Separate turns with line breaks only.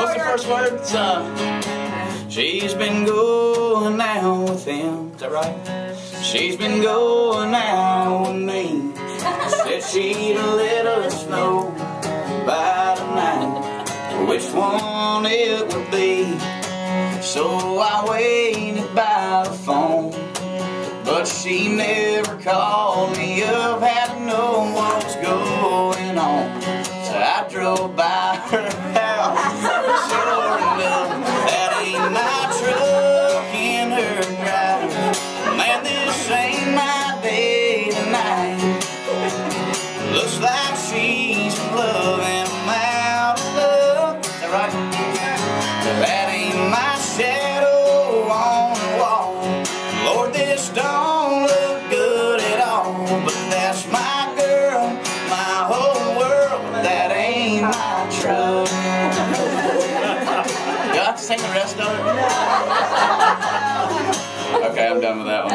What's the first word? She's been going out with him. Is that right? She's been going out with me. Said she'd let us know by tonight which one it would be. So I waited by the phone, but she never called me up. Had to know what was going on, so I drove by her house. Sure enough, that ain't my truck in her drive. Man, this ain't my day tonight. Looks like she's in love and I'm out of love. Is that right? That ain't my shadow on the wall. Lord, this don't look good at all. But that's my girl, my whole world. That ain't my truck. Do I have to sing the rest of it? Okay, I'm done with that one.